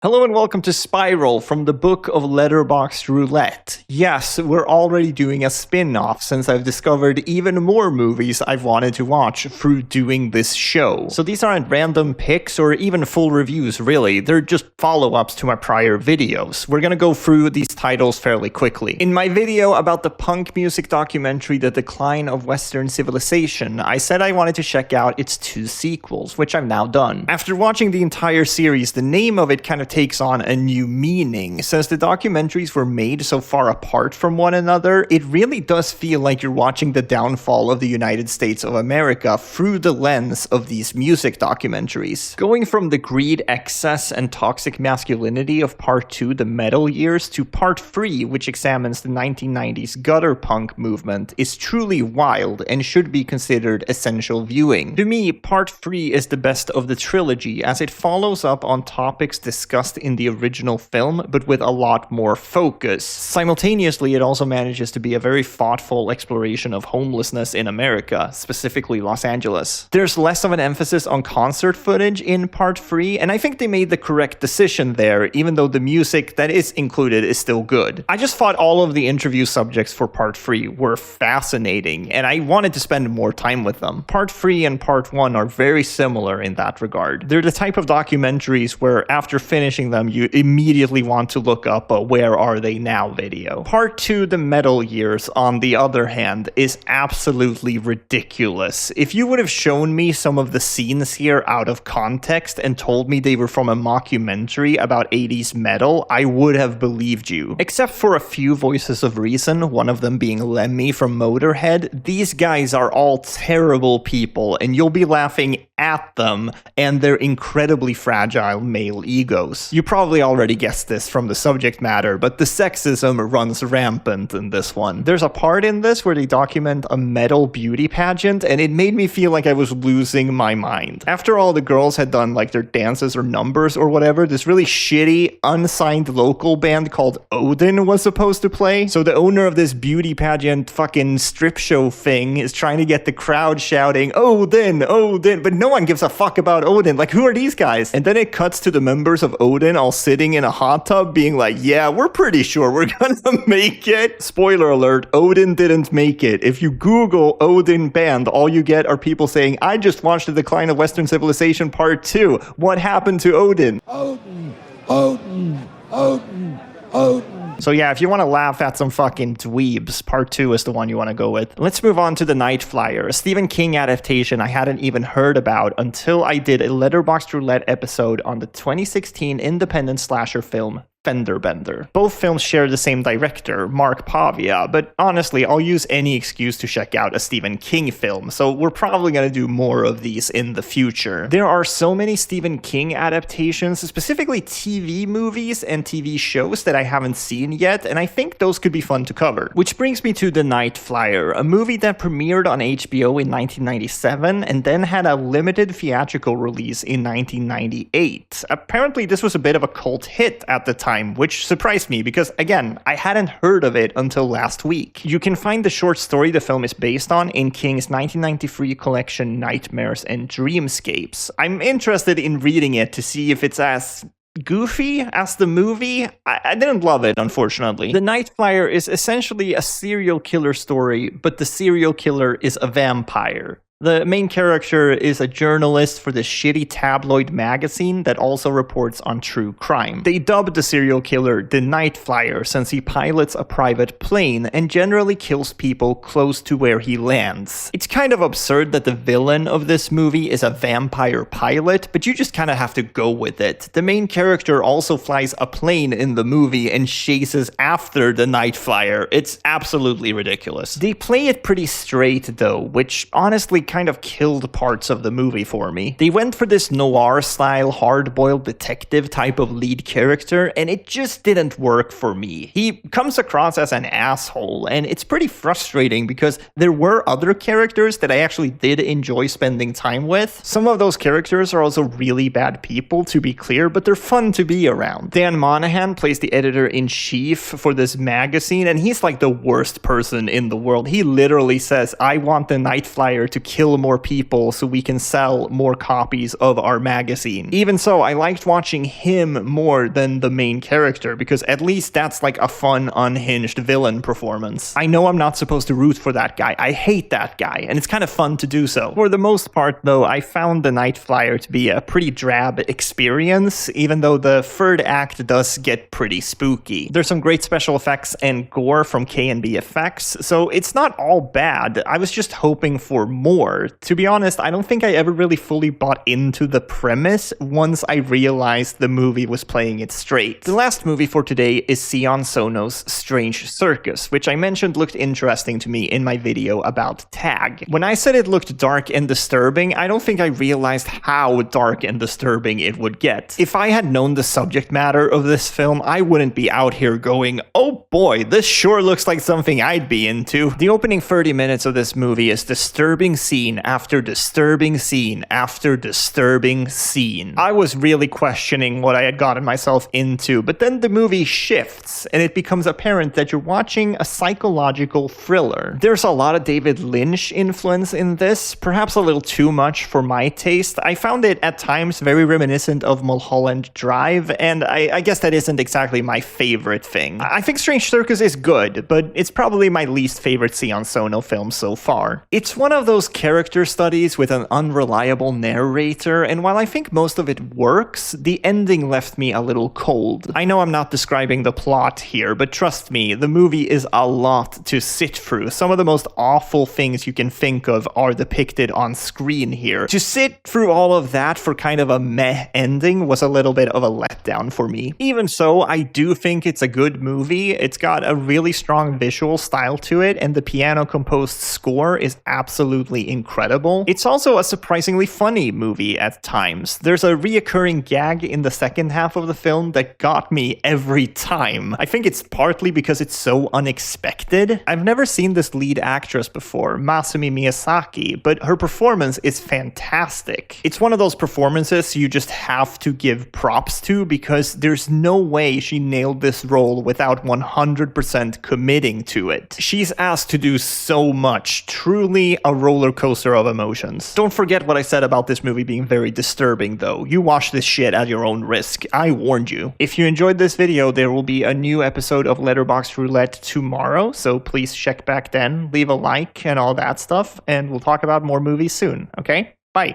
Hello and welcome to Spiral from the book of Letterboxd Roulette. Yes, we're already doing a spin-off since I've discovered even more movies I've wanted to watch through doing this show. So these aren't random picks or even full reviews really, they're just follow-ups to my prior videos. We're gonna go through these titles fairly quickly. In my video about the punk music documentary The Decline of Western Civilization, I said I wanted to check out its 2 sequels, which I've now done. After watching the entire series, the name of it kind of takes on a new meaning. Since the documentaries were made so far apart from one another, it really does feel like you're watching the downfall of the United States of America through the lens of these music documentaries. Going from the greed, excess, and toxic masculinity of Part 2, The Metal Years, to Part 3, which examines the 1990s gutter punk movement, is truly wild and should be considered essential viewing. To me, Part 3 is the best of the trilogy, as it follows up on topics discussed in the original film, but with a lot more focus. Simultaneously, it also manages to be a very thoughtful exploration of homelessness in America, specifically Los Angeles. There's less of an emphasis on concert footage in Part 3, and I think they made the correct decision there, even though the music that is included is still good. I just thought all of the interview subjects for Part 3 were fascinating, and I wanted to spend more time with them. Part 3 and Part 1 are very similar in that regard. They're the type of documentaries where after finishing them, you immediately want to look up a Where Are They Now video. Part 2, The Metal Years, on the other hand, is absolutely ridiculous. If you would have shown me some of the scenes here out of context and told me they were from a mockumentary about 80s metal, I would have believed you. Except for a few voices of reason, one of them being Lemmy from Motorhead, these guys are all terrible people, and you'll be laughing at them and their incredibly fragile male egos. You probably already guessed this from the subject matter, but the sexism runs rampant in this one. There's a part in this where they document a metal beauty pageant, and it made me feel like I was losing my mind. After all the girls had done like their dances or numbers or whatever, this really shitty, unsigned local band called Odin was supposed to play. So the owner of this beauty pageant fucking strip show thing is trying to get the crowd shouting, Odin, Odin, but no one gives a fuck about Odin. Like, who are these guys? And then it cuts to the members of Odin all sitting in a hot tub being like, yeah, we're pretty sure we're gonna make it. Spoiler alert, Odin didn't make it. If you Google Odin band, all you get are people saying, I just watched The Decline of Western Civilization Part 2. What happened to Odin? Odin, Odin, Odin, Odin. So yeah, if you want to laugh at some fucking dweebs, Part 2 is the one you want to go with. Let's move on to The Nightflyer, a Stephen King adaptation I hadn't even heard about until I did a Letterboxd Roulette episode on the 2016 independent slasher film Fender Bender. Both films share the same director, Mark Pavia, but honestly, I'll use any excuse to check out a Stephen King film, so we're probably gonna do more of these in the future. There are so many Stephen King adaptations, specifically TV movies and TV shows that I haven't seen yet, and I think those could be fun to cover. Which brings me to The Nightflyer, a movie that premiered on HBO in 1997 and then had a limited theatrical release in 1998. Apparently, this was a bit of a cult hit at the time, which surprised me because, again, I hadn't heard of it until last week. You can find the short story the film is based on in King's 1993 collection Nightmares and Dreamscapes. I'm interested in reading it to see if it's as goofy as the movie. I didn't love it, unfortunately. The Nightflyer is essentially a serial killer story, but the serial killer is a vampire. The main character is a journalist for this shitty tabloid magazine that also reports on true crime. They dubbed the serial killer the Nightflyer since he pilots a private plane and generally kills people close to where he lands. It's kind of absurd that the villain of this movie is a vampire pilot, but you just kind of have to go with it. The main character also flies a plane in the movie and chases after the Nightflyer. It's absolutely ridiculous. They play it pretty straight though, which honestly kind of killed parts of the movie for me. They went for this noir-style, hard-boiled detective type of lead character, and it just didn't work for me. He comes across as an asshole, and it's pretty frustrating because there were other characters that I actually did enjoy spending time with. Some of those characters are also really bad people, to be clear, but they're fun to be around. Dan Monahan plays the editor-in-chief for this magazine, and he's like the worst person in the world. He literally says, I want the Nightflyer to kill kill more people so we can sell more copies of our magazine. Even so, I liked watching him more than the main character, because at least that's like a fun, unhinged villain performance. I know I'm not supposed to root for that guy. I hate that guy, and it's kind of fun to do so. For the most part, though, I found the Nightflyer to be a pretty drab experience, even though the third act does get pretty spooky. There's some great special effects and gore from K&B Effects, so it's not all bad. I was just hoping for more. To be honest, I don't think I ever really fully bought into the premise once I realized the movie was playing it straight. The last movie for today is Sion Sono's Strange Circus, which I mentioned looked interesting to me in my video about Tag. When I said it looked dark and disturbing, I don't think I realized how dark and disturbing it would get. If I had known the subject matter of this film, I wouldn't be out here going, oh boy, this sure looks like something I'd be into. The opening 30 minutes of this movie is disturbing scene after disturbing scene after disturbing scene. I was really questioning what I had gotten myself into, but then the movie shifts and it becomes apparent that you're watching a psychological thriller. There's a lot of David Lynch influence in this, perhaps a little too much for my taste. I found it at times very reminiscent of Mulholland Drive, and I guess that isn't exactly my favorite thing. I think Strange Circus is good, but it's probably my least favorite Sion Sono film so far. It's one of those character studies with an unreliable narrator, and while I think most of it works, the ending left me a little cold. I know I'm not describing the plot here, but trust me, the movie is a lot to sit through. Some of the most awful things you can think of are depicted on screen here. To sit through all of that for kind of a meh ending was a little bit of a letdown for me. Even so, I do think it's a good movie. It's got a really strong visual style to it, and the piano-composed score is absolutely incredible. It's also a surprisingly funny movie at times. There's a reoccurring gag in the second half of the film that got me every time. I think it's partly because it's so unexpected. I've never seen this lead actress before, Masumi Miyazaki, but her performance is fantastic. It's one of those performances you just have to give props to, because there's no way she nailed this role without 100% committing to it. She's asked to do so much, truly a roller coaster of emotions. Don't forget what I said about this movie being very disturbing though. You watch this shit at your own risk. I warned you. If you enjoyed this video, there will be a new episode of Letterboxd Roulette tomorrow, so please check back then, leave a like and all that stuff, and we'll talk about more movies soon, okay? Bye.